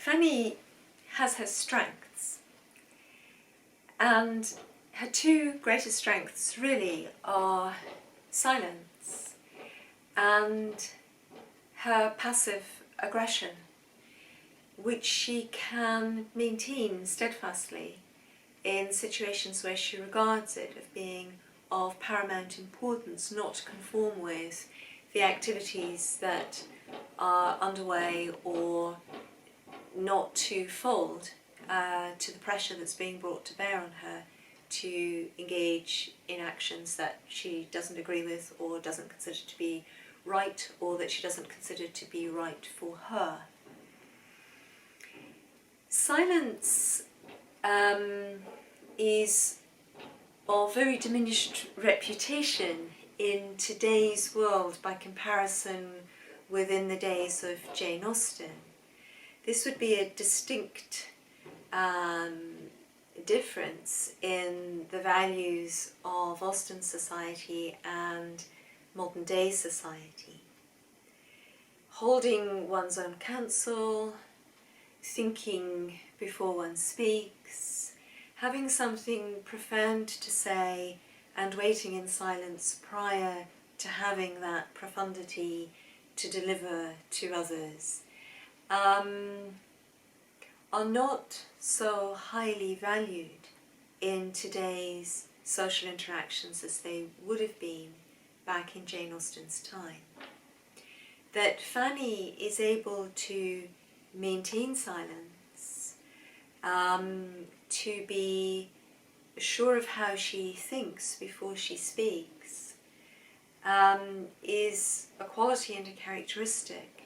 Fanny has her strengths, and her two greatest strengths really are silence and her passive aggression, which she can maintain steadfastly in situations where she regards it as being of paramount importance not to conform with the activities that are underway, or not to fold to the pressure that's being brought to bear on her to engage in actions that she doesn't agree with or doesn't consider to be right, or that she doesn't consider to be right for her. Silence is of very diminished reputation in today's world by comparison within the days of Jane Austen. This would be a distinct difference in the values of Austen society and modern day society. Holding one's own counsel, thinking before one speaks, having something profound to say and waiting in silence prior to having that profundity to deliver to others, are not so highly valued in today's social interactions as they would have been back in Jane Austen's time. That Fanny is able to maintain silence, to be sure of how she thinks before she speaks, is a quality and a characteristic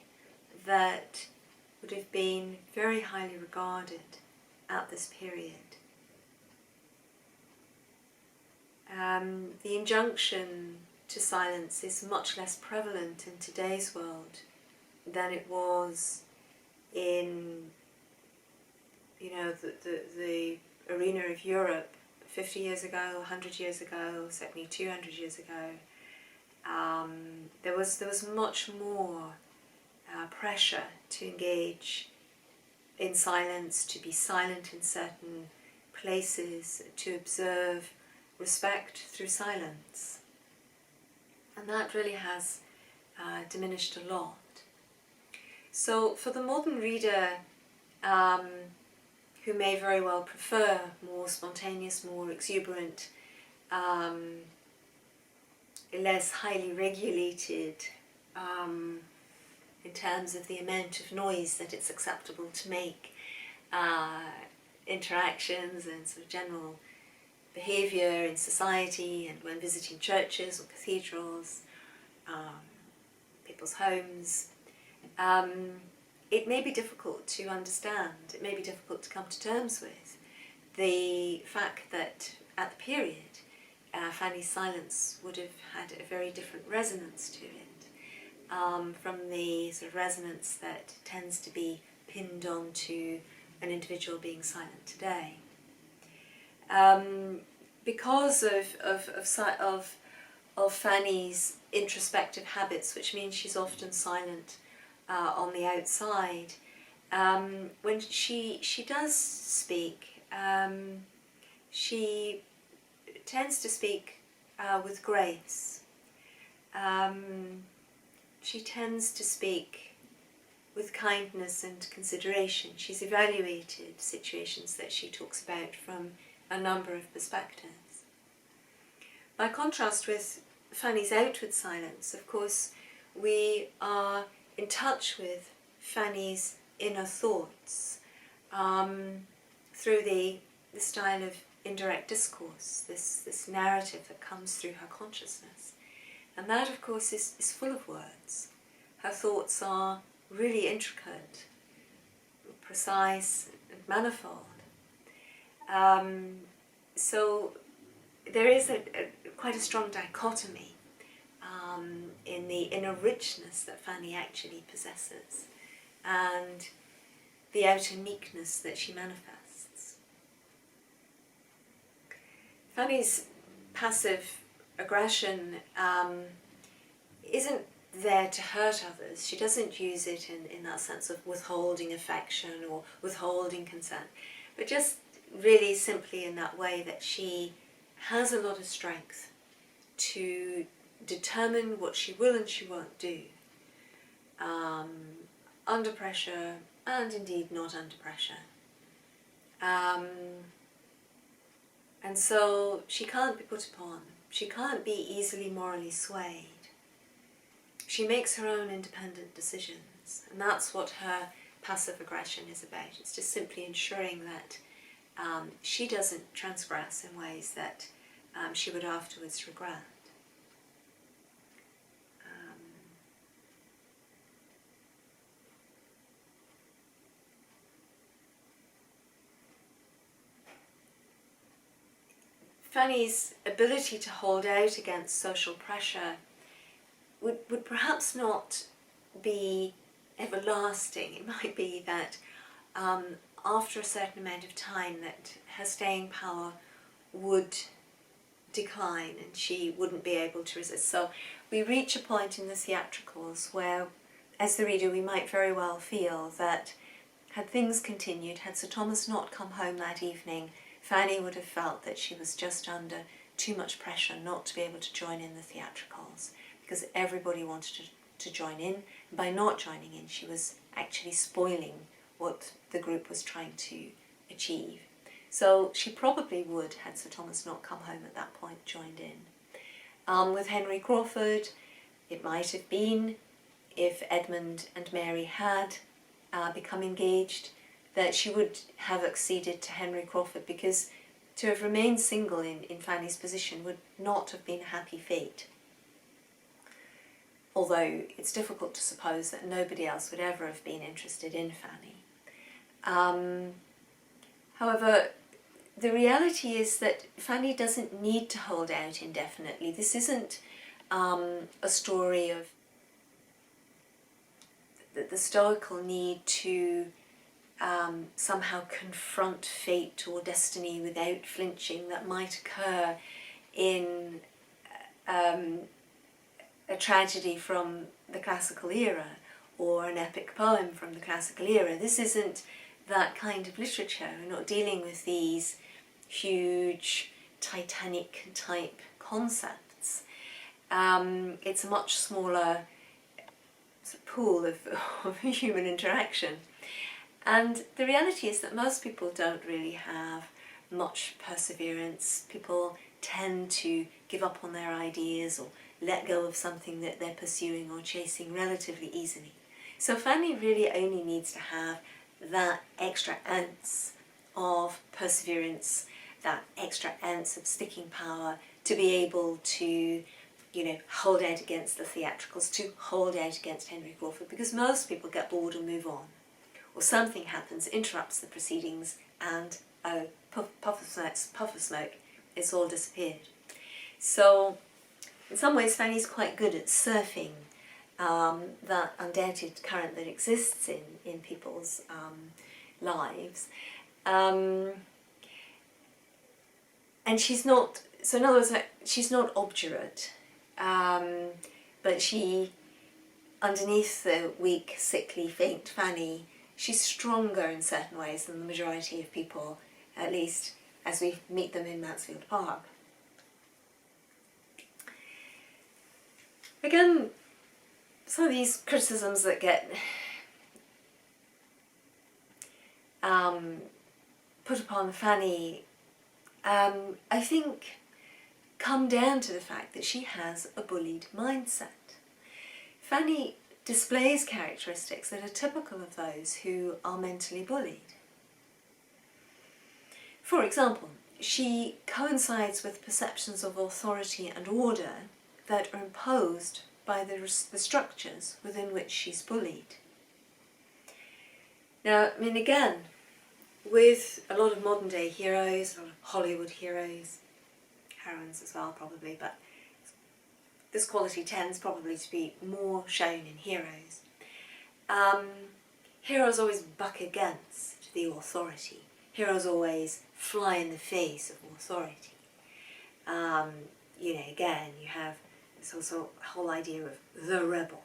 that would have been very highly regarded at this period. The injunction to silence is much less prevalent in today's world than it was in, the arena of Europe 50 years ago, 100 years ago, certainly 200 years ago. There was much more pressure to engage in silence, to be silent in certain places, to observe respect through silence. And that really has diminished a lot. So for the modern reader, who may very well prefer more spontaneous, more exuberant, less highly regulated, in terms of the amount of noise that it's acceptable to make, interactions and sort of general behaviour in society and when visiting churches or cathedrals, people's homes, it may be difficult to understand, it may be difficult to come to terms with the fact that at the period Fanny's silence would have had a very different resonance to it, from the sort of resonance that tends to be pinned onto an individual being silent today. Because of Fanny's introspective habits, which means she's often silent on the outside, when she does speak, she tends to speak with grace. She tends to speak with kindness and consideration. She's evaluated situations that she talks about from a number of perspectives. By contrast with Fanny's outward silence, of course, we are in touch with Fanny's inner thoughts through the style of indirect discourse, this narrative that comes through her consciousness. And that, of course, is full of words. Her thoughts are really intricate, precise, and manifold. So there is quite a strong dichotomy in the inner richness that Fanny actually possesses and the outer meekness that she manifests. Fanny's passive aggression isn't there to hurt others. She doesn't use it in that sense of withholding affection or withholding consent, but just really simply in that way that she has a lot of strength to determine what she will and she won't do, under pressure and indeed not under pressure. And so she can't be put upon. She can't be easily morally swayed. She makes her own independent decisions, and that's what her passive aggression is about. It's just simply ensuring that she doesn't transgress in ways that she would afterwards regret. Fanny's ability to hold out against social pressure would perhaps not be everlasting. It might be that after a certain amount of time that her staying power would decline and she wouldn't be able to resist. So we reach a point in the theatricals where, as the reader, we might very well feel that had things continued, had Sir Thomas not come home that evening, Fanny would have felt that she was just under too much pressure not to be able to join in the theatricals, because everybody wanted to join in, and by not joining in she was actually spoiling what the group was trying to achieve. So she probably would, had Sir Thomas not come home at that point, joined in. With Henry Crawford, it might have been, if Edmund and Mary had become engaged, that she would have acceded to Henry Crawford, because to have remained single in Fanny's position would not have been a happy fate. Although it's difficult to suppose that nobody else would ever have been interested in Fanny. However, the reality is that Fanny doesn't need to hold out indefinitely. This isn't a story of the stoical need to somehow confront fate or destiny without flinching that might occur in a tragedy from the classical era or an epic poem from the classical era. This isn't that kind of literature. We're not dealing with these huge Titanic type concepts. It's a much smaller pool of human interaction. And the reality is that most people don't really have much perseverance. People tend to give up on their ideas or let go of something that they're pursuing or chasing relatively easily. So Fanny really only needs to have that extra ounce of perseverance, that extra ounce of sticking power to be able to, hold out against the theatricals, to hold out against Henry Crawford, because most people get bored and move on. Or something happens, interrupts the proceedings, and puff of smoke, it's all disappeared. So in some ways Fanny's quite good at surfing that undoubted current that exists in people's lives. And she's not, so in other words, she's not obdurate, but she, underneath the weak, sickly, faint Fanny, she's stronger in certain ways than the majority of people, at least as we meet them in Mansfield Park. Again, some of these criticisms that get put upon Fanny, I think, come down to the fact that she has a bullied mindset. Fanny displays characteristics that are typical of those who are mentally bullied. For example, she coincides with perceptions of authority and order that are imposed by the structures within which she's bullied. Now, I mean, again, with a lot of modern day heroes, a lot of Hollywood heroes, heroines as well probably, but this quality tends probably to be more shown in heroes. Heroes always buck against the authority. Heroes always fly in the face of authority. Again, you have There's also a whole idea of the rebel.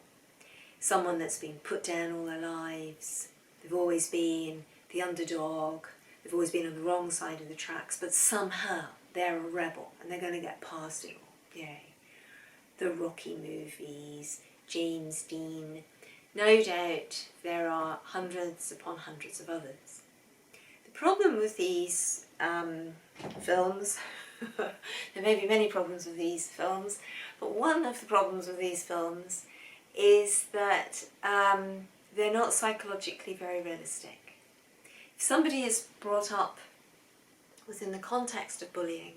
Someone that's been put down all their lives. They've always been the underdog. They've always been on the wrong side of the tracks, but somehow they're a rebel and they're going to get past it all. Yay. The Rocky movies, James Dean. No doubt there are hundreds upon hundreds of others. The problem with these films, there may be many problems with these films, but one of the problems with these films is that they're not psychologically very realistic. If somebody is brought up within the context of bullying,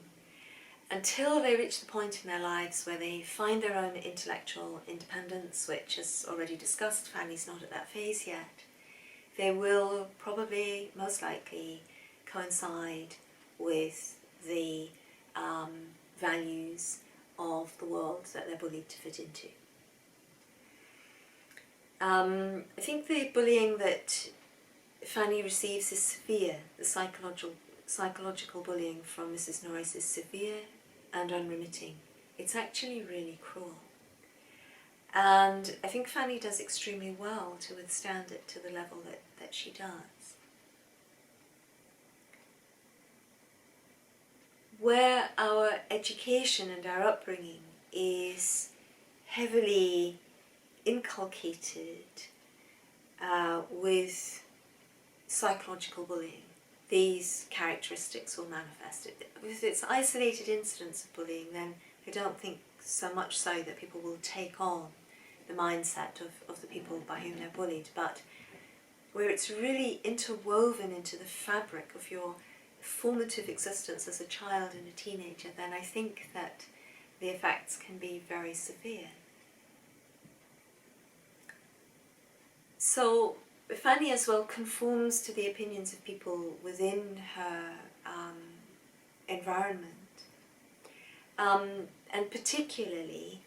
until they reach the point in their lives where they find their own intellectual independence, which, as already discussed, Fanny's not at that phase yet, they will probably, most likely, coincide with the values of the world that they're bullied to fit into. I think the bullying that Fanny receives is severe. The psychological bullying from Mrs. Norris is severe and unremitting. It's actually really cruel. And I think Fanny does extremely well to withstand it to the level that she does. Where our education and our upbringing is heavily inculcated with psychological bullying, these characteristics will manifest. If it's isolated incidents of bullying, then I don't think so much so that people will take on the mindset of the people by whom they're bullied, but where it's really interwoven into the fabric of your formative existence as a child and a teenager, then I think that the effects can be very severe. So Fanny as well conforms to the opinions of people within her environment, and particularly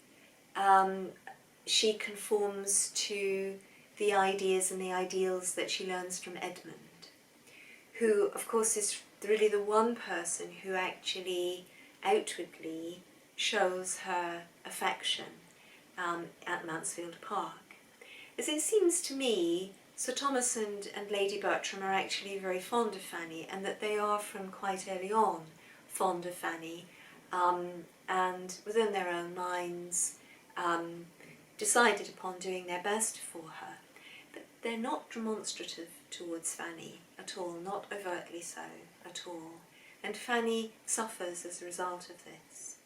she conforms to the ideas and the ideals that she learns from Edmund, who of course is really the one person who actually outwardly shows her affection at Mansfield Park. As it seems to me, Sir Thomas and Lady Bertram are actually very fond of Fanny, and that they are from quite early on fond of Fanny, and within their own minds decided upon doing their best for her. But they're not demonstrative towards Fanny at all, not overtly so at all, and Fanny suffers as a result of this.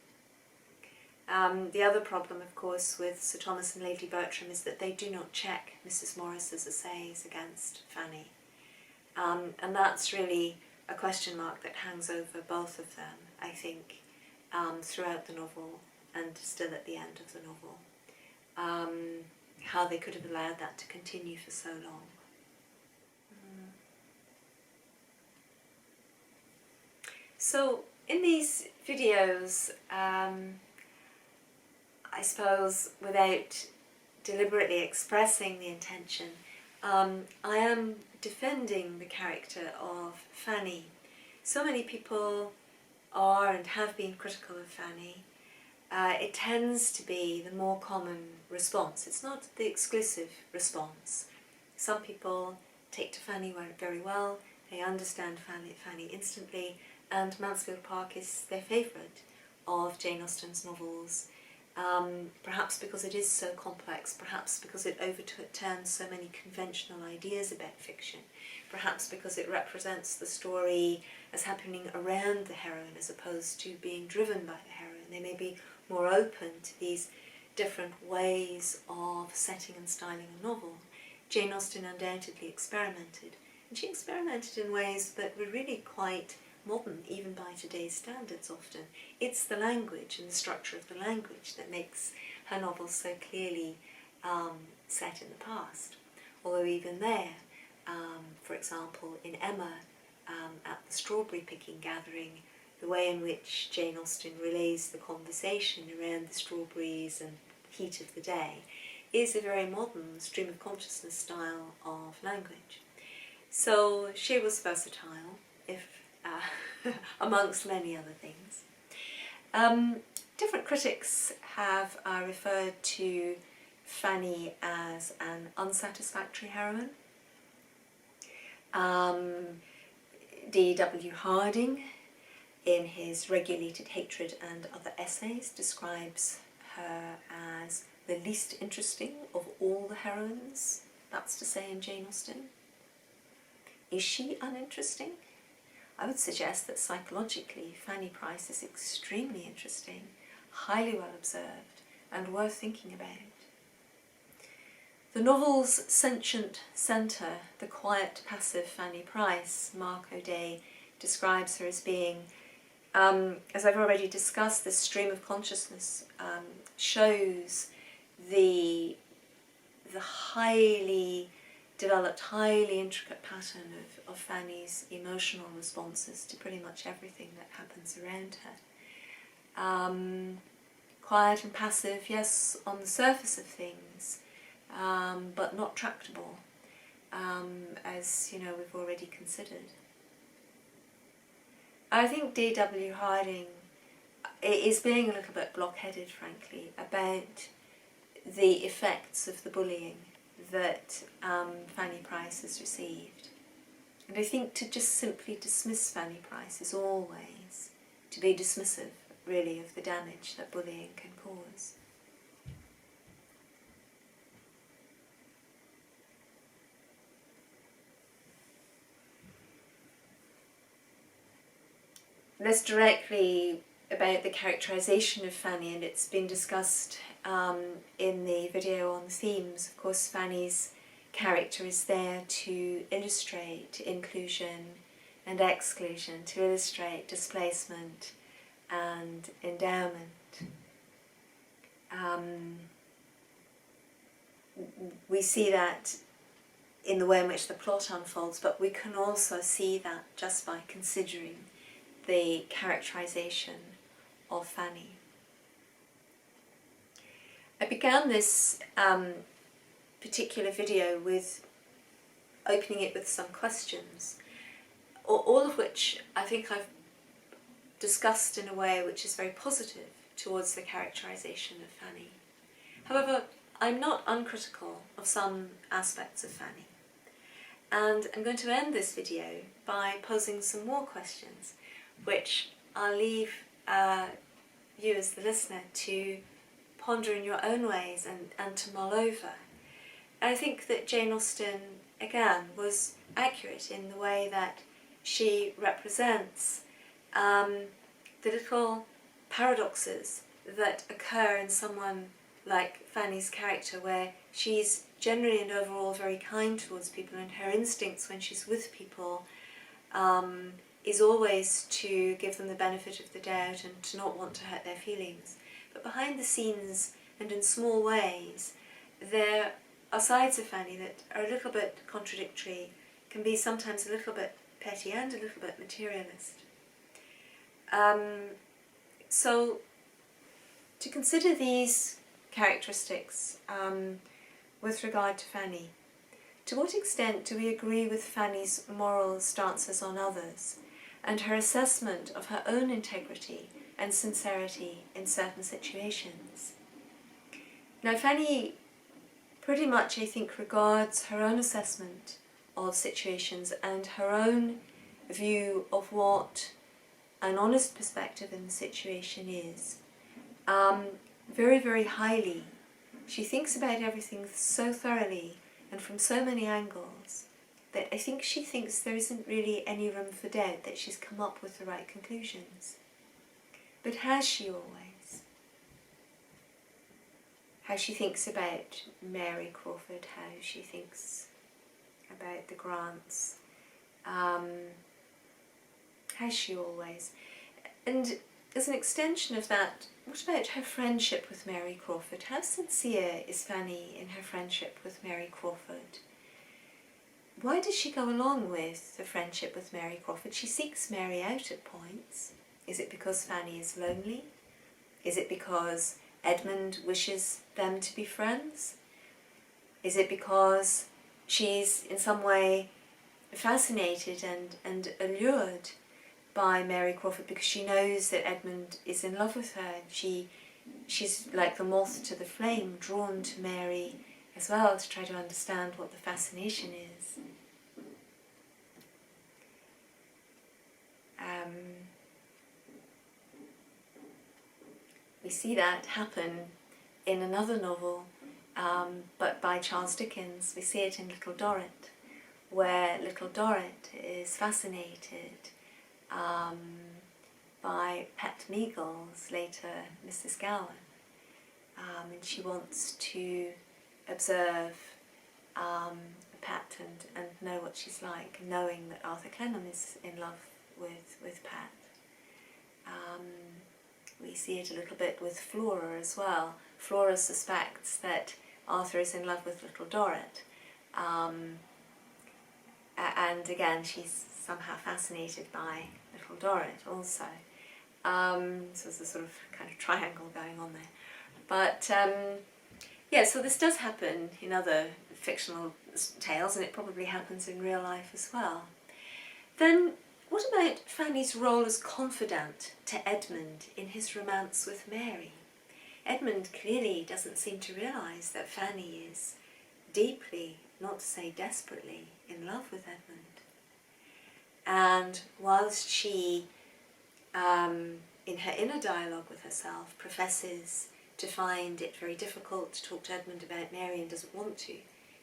The other problem, of course, with Sir Thomas and Lady Bertram is that they do not check Mrs. Morris's essays against Fanny. And that's really a question mark that hangs over both of them, I think, throughout the novel and still at the end of the novel. How they could have allowed that to continue for so long. So, in these videos, I suppose, without deliberately expressing the intention, I am defending the character of Fanny. So many people are and have been critical of Fanny. It tends to be the more common response. It's not the exclusive response. Some people take to Fanny very well, they understand Fanny instantly, and Mansfield Park is their favourite of Jane Austen's novels. Perhaps because it is so complex, perhaps because it overturns so many conventional ideas about fiction, perhaps because it represents the story as happening around the heroine as opposed to being driven by the heroine. They may be more open to these different ways of setting and styling a novel. Jane Austen undoubtedly experimented, and she experimented in ways that were really quite modern, even by today's standards often. It's the language and the structure of the language that makes her novels so clearly set in the past. Although even there, for example, in Emma, at the strawberry picking gathering, the way in which Jane Austen relays the conversation around the strawberries and heat of the day is a very modern stream of consciousness style of language. So she was versatile, if amongst many other things. Different critics have referred to Fanny as an unsatisfactory heroine. D.W. Harding, in his Regulated Hatred and Other Essays, describes her as the least interesting of all the heroines, that's to say in Jane Austen. Is she uninteresting? I would suggest that psychologically Fanny Price is extremely interesting, highly well observed, and worth thinking about. The novel's sentient centre, the quiet, passive Fanny Price, Mark O'Day describes her as being, as I've already discussed, this stream of consciousness shows the highly developed, highly intricate pattern of Fanny's emotional responses to pretty much everything that happens around her. Quiet and passive, yes, on the surface of things, but not tractable, as you know we've already considered. I think D.W. Harding is being a little bit blockheaded, frankly, about the effects of the bullying that Fanny Price has received. And I think to just simply dismiss Fanny Price is always to be dismissive, really, of the damage that bullying can cause. Less directly about the characterisation of Fanny, and it's been discussed in the video on the themes. Of course, Fanny's character is there to illustrate inclusion and exclusion, to illustrate displacement and endowment. We see that in the way in which the plot unfolds, but we can also see that just by considering the characterisation of Fanny. I began this particular video with opening it with some questions, all of which I think I've discussed in a way which is very positive towards the characterisation of Fanny. However, I'm not uncritical of some aspects of Fanny, and I'm going to end this video by posing some more questions, which I'll leave you as the listener to ponder in your own ways and to mull over. And I think that Jane Austen, again, was accurate in the way that she represents the little paradoxes that occur in someone like Fanny's character, where she's generally and overall very kind towards people, and her instincts when she's with people is always to give them the benefit of the doubt and to not want to hurt their feelings. But behind the scenes and in small ways, there are sides of Fanny that are a little bit contradictory, can be sometimes a little bit petty and a little bit materialist. So to consider these characteristics with regard to Fanny, to what extent do we agree with Fanny's moral stances on others and her assessment of her own integrity and sincerity in certain situations? Now, Fanny pretty much, I think, regards her own assessment of situations and her own view of what an honest perspective in the situation is very, very highly. She thinks about everything so thoroughly and from so many angles that I think she thinks there isn't really any room for doubt that she's come up with the right conclusions. But has she always? How she thinks about Mary Crawford, how she thinks about the Grants. Has she always? And as an extension of that, what about her friendship with Mary Crawford? How sincere is Fanny in her friendship with Mary Crawford? Why does she go along with the friendship with Mary Crawford? She seeks Mary out at points. Is it because Fanny is lonely? Is it because Edmund wishes them to be friends? Is it because she's in some way fascinated and allured by Mary Crawford because she knows that Edmund is in love with her. She's like the moth to the flame, drawn to Mary as well to try to understand what the fascination is. We see that happen in another novel, but by Charles Dickens. We see it in Little Dorrit, where Little Dorrit is fascinated by Pet Meagles, later Mrs. Gowan, and she wants to observe Pat and know what she's like, knowing that Arthur Clenham is in love with Pat. We see it a little bit with Flora as well. Flora suspects that Arthur is in love with Little Dorrit, and again she's somehow fascinated by Little Dorrit also. So there's a sort of kind of triangle going on there. But yeah, so this does happen in other fictional tales, and it probably happens in real life as well. Then what about Fanny's role as confidant to Edmund in his romance with Mary? Edmund clearly doesn't seem to realise that Fanny is deeply, not to say desperately, in love with Edmund. And whilst she, in her inner dialogue with herself, professes to find it very difficult to talk to Edmund about Mary and doesn't want to,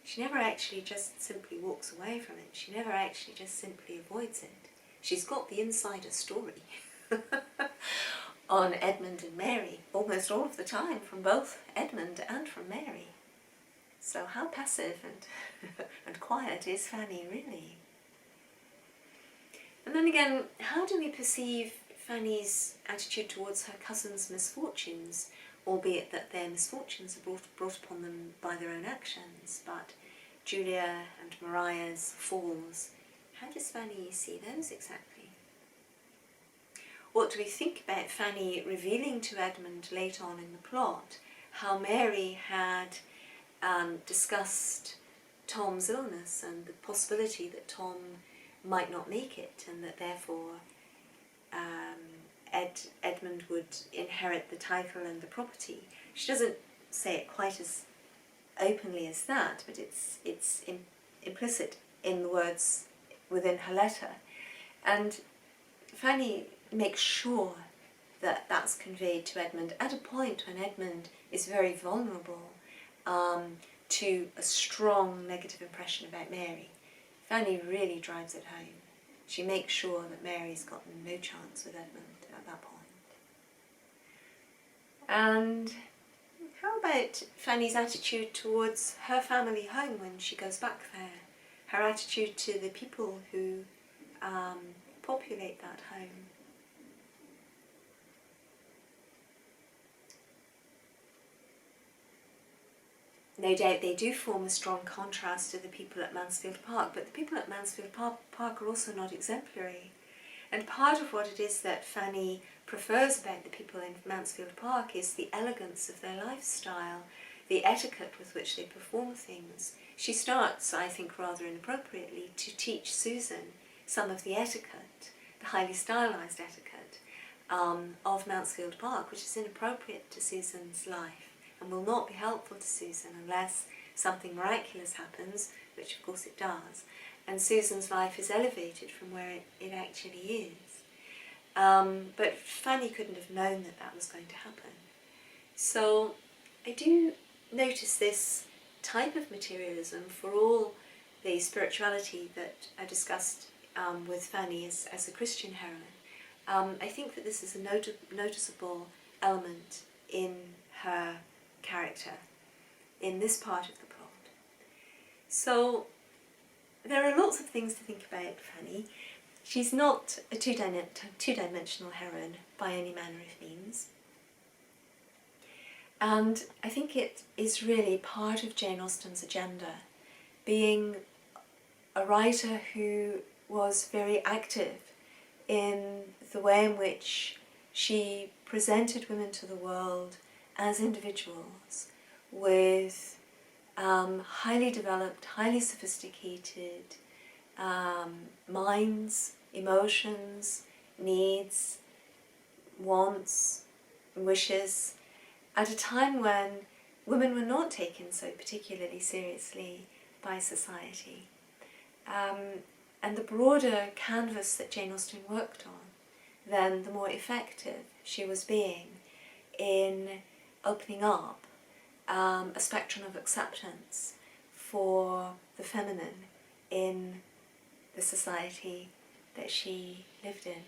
she never actually just simply walks away from it. She never actually just simply avoids it. She's got the insider story on Edmund and Mary almost all of the time, from both Edmund and from Mary. So how passive and quiet is Fanny really? And then again, how do we perceive Fanny's attitude towards her cousin's misfortunes, albeit that their misfortunes are brought upon them by their own actions, but Julia and Maria's falls, how does Fanny see those exactly? What do we think about Fanny revealing to Edmund later on in the plot how Mary had discussed Tom's illness and the possibility that Tom might not make it, and that therefore Edmund would inherit the title and the property? She doesn't say it quite as openly as that, but it's implicit in the words within her letter. And Fanny makes sure that that's conveyed to Edmund at a point when Edmund is very vulnerable to a strong negative impression about Mary. Fanny really drives it home. She makes sure that Mary's got no chance with Edmund at that point. And how about Fanny's attitude towards her family home when she goes back there? Her attitude to the people who populate that home. No doubt they do form a strong contrast to the people at Mansfield Park, but the people at Mansfield Park are also not exemplary. And part of what it is that Fanny prefers about the people in Mansfield Park is the elegance of their lifestyle, the etiquette with which they perform things. She starts, I think rather inappropriately, to teach Susan some of the etiquette, the highly stylised etiquette of Mansfield Park, which is inappropriate to Susan's life and will not be helpful to Susan unless something miraculous happens, which of course it does, and Susan's life is elevated from where it actually is. But Fanny couldn't have known that that was going to happen. So I do notice this type of materialism for all the spirituality that I discussed with Fanny as a Christian heroine. I think that this is a noticeable element in her character in this part of the plot. So there are lots of things to think about Fanny. She's not a two-dimensional heroine by any manner of means. And I think it is really part of Jane Austen's agenda, being a writer who was very active in the way in which she presented women to the world as individuals with highly developed, highly sophisticated minds, emotions, needs, wants, wishes, at a time when women were not taken so particularly seriously by society. And the broader canvas that Jane Austen worked on, then the more effective she was being in opening up a spectrum of acceptance for the feminine in the society that she lived in.